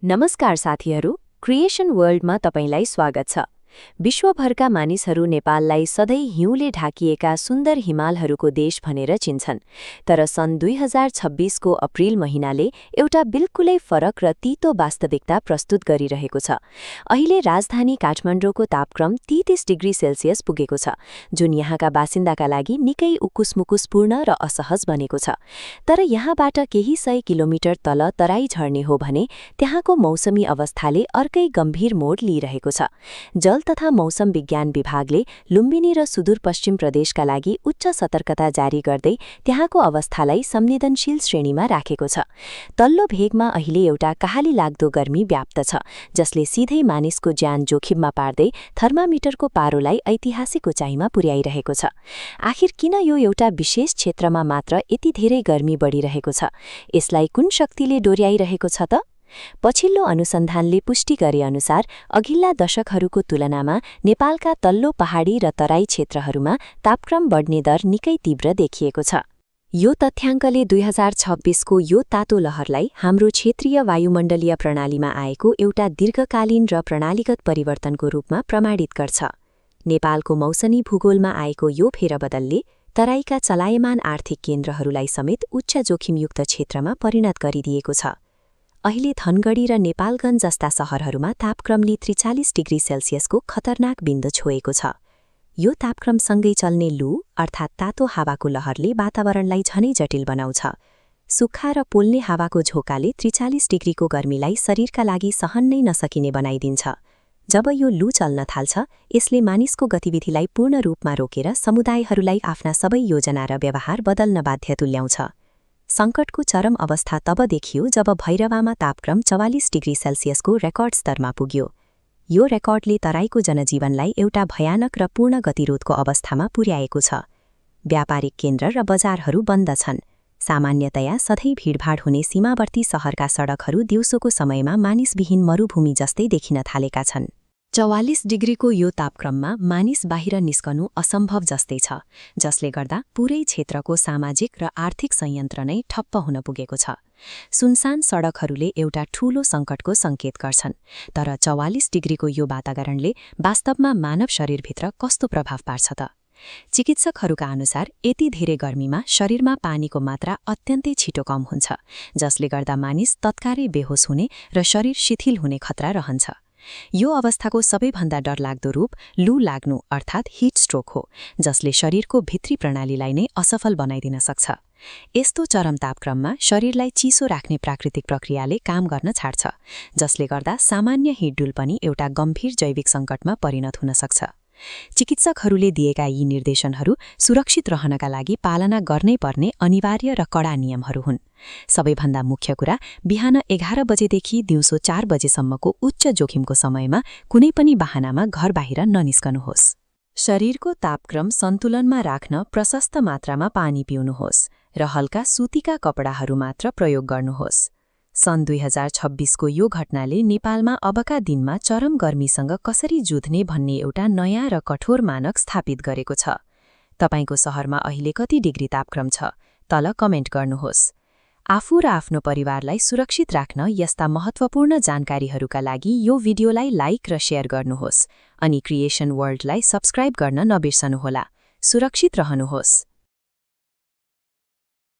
नमस्कार साथीहरू, क्रिएशन वर्ल्डमा तपाईंलाई स्वागत छ। विश्वभरका मानिसहरू नेपाललाई सधैँ हिउँले ढाकिएका सुन्दर हिमालहरूको देश भनेर चिन्छन्। तर सन् 2026 को अप्रिल महिनाले एउटा बिल्कुलै फरक र तीतो वास्तविकता प्रस्तुत गरिरहेको छ। अहिले राजधानी काठमाडौँको तापक्रम 33 डिग्री सेल्सियस पुगेको छ, जुन यहाँका बासिन्दाका लागि निकै उकुसमुकुसपूर्ण र असहज बनेको छ। तर यहाँबाट केही 100 किलोमिटर तल तराई झर्ने हो भने त्यहाँको मौसमी अवस्थाले अर्कै गम्भीर मोड लिइरहेको छ। जल तथा मौसम विज्ञान विभागले लुम्बिनी र सुदूरपश्चिम प्रदेशका लागि उच्च सतर्कता जारी गर्दै त्यहाँको अवस्थालाई संवेदनशील श्रेणीमा राखेको छ। तल्लो भेगमा अहिले एउटा कहाली लाग्दो गर्मी व्याप्त छ, जसले सिधै मानिसको ज्यान जोखिममा पार्दै थर्मामिटरको पारोलाई ऐतिहासिक उचाइमा पुर्याइरहेको छ। आखिर किन यो एउटा विशेष क्षेत्रमा मात्र यति धेरै गर्मी बढिरहेको छ? यसलाई कुन शक्तिले डोर्याइरहेको छ त? पछिल्लो अनुसन्धानले पुष्टि गरे अनुसार अघिल्ला दशकहरूको तुलनामा नेपालका तल्लो पहाडी र तराई क्षेत्रहरूमा तापक्रम बढ्ने दर निकै तीव्र देखिएको छ। यो तथ्याङ्कले 2026 को यो तातो लहरलाई हाम्रो क्षेत्रीय वायुमण्डलीय प्रणालीमा आएको एउटा दीर्घकालीन र प्रणालीगत परिवर्तनको रूपमा प्रमाणित गर्छ। नेपालको मौसमी भूगोलमा आएको यो फेरबदलले तराईका चलायमान आर्थिक केन्द्रहरूलाई समेत उच्च जोखिमयुक्त क्षेत्रमा परिणत गरिदिएको छ। अहिले धनगढी र नेपालगञ्ज जस्ता शहरहरूमा तापक्रमले 43 डिग्री सेल्सियसको खतरनाक बिन्दु छोएको छ। यो तापक्रमसँगै चल्ने लू अर्थात् तातो हावाको लहरले वातावरणलाई झनै जटिल बनाउँछ। सुक्खा र पोल्ने हावाको झोकाले 43 डिग्रीको गर्मीलाई शरीरका लागि सहन नै नसकिने बनाइदिन्छ। जब यो लू चल्न थाल्छ, यसले मानिसको गतिविधिलाई पूर्ण रूपमा रोकेर समुदायहरूलाई आफ्ना सबै योजना र व्यवहार बदल्न बाध्य तुल्याउँछ। सङ्कटको चरम अवस्था तब देखियो जब भैरवामा तापक्रम 44 डिग्री सेल्सियसको रेकर्ड स्तरमा पुग्यो। यो रेकर्डले तराईको जनजीवनलाई एउटा भयानक र पूर्ण गतिरोधको अवस्थामा पुर्याएको छ। व्यापारिक केन्द्र र बजारहरू बन्द छन्। सामान्यतया सधैँ भिडभाड हुने सीमावर्ती शहरका सडकहरू दिउँसोको समयमा मानिसविहीन मरुभूमि जस्तै देखिन थालेका छन्। 44 डिग्रीको यो तापक्रममा मानिस बाहिर निस्कनु असम्भव जस्तै छ, जसले गर्दा पूरै क्षेत्रको सामाजिक र आर्थिक संयन्त्र नै ठप्प हुन पुगेको छ। सुनसान सडकहरूले एउटा ठूलो सङ्कटको सङ्केत गर्छन्। तर 44 डिग्रीको यो वातावरणले वास्तवमा मानव शरीरभित्र कस्तो प्रभाव पार्छ त? चिकित्सकहरूका अनुसार यति धेरै गर्मीमा शरीरमा पानीको मात्रा अत्यन्तै छिटो कम हुन्छ, जसले गर्दा मानिस तत्कालै बेहोस हुने र शरीर शिथिल हुने खतरा रहन्छ। यो अवस्थाको सबैभन्दा डरलाग्दो रूप लू लाग्नु अर्थात् हिट स्ट्रोक हो, जसले शरीरको भित्री प्रणालीलाई नै असफल बनाइदिन सक्छ। यस्तो चरम तापक्रममा शरीरलाई चिसो राख्ने प्राकृतिक प्रक्रियाले काम गर्न छाड्छ, जसले गर्दा सामान्य हिटडुल पनि एउटा गम्भीर जैविक सङ्कटमा परिणत हुन सक्छ। चिकित्सकहरूले दिएका यी निर्देशनहरू सुरक्षित रहनका लागि पालना गर्नै पर्ने अनिवार्य र कडा नियमहरू हुन्। सबैभन्दा मुख्य कुरा, बिहान 11 बजेदेखि दिउँसो 4 बजेसम्मको उच्च जोखिमको समयमा कुनै पनि बहानामा घर बाहिर ननिस्कनुहोस्। शरीरको तापक्रम सन्तुलनमा राख्न प्रशस्त मात्रामा पानी पिउनुहोस् र हल्का सुतीका कपडाहरू मात्र प्रयोग गर्नुहोस्। सन् 2026 को यो घटनाले नेपालमा अबका दिनमा चरम गर्मीसँग कसरी जुध्ने भन्ने एउटा नयाँ र कठोर मानक स्थापित गरेको छ। तपाईको शहरमा अहिले कति डिग्री तापक्रम छ? तल कमेन्ट गर्नुहोस्। आफू र आफ्नो परिवारलाई सुरक्षित राख्न यस्ता महत्त्वपूर्ण जानकारीहरूका लागि यो भिडियोलाई लाइक र शेयर गर्नुहोस् अनि क्रिएशन वर्ल्डलाई सब्स्क्राइब गर्न नबिर्सनुहोला। सुरक्षित रहनुहोस्।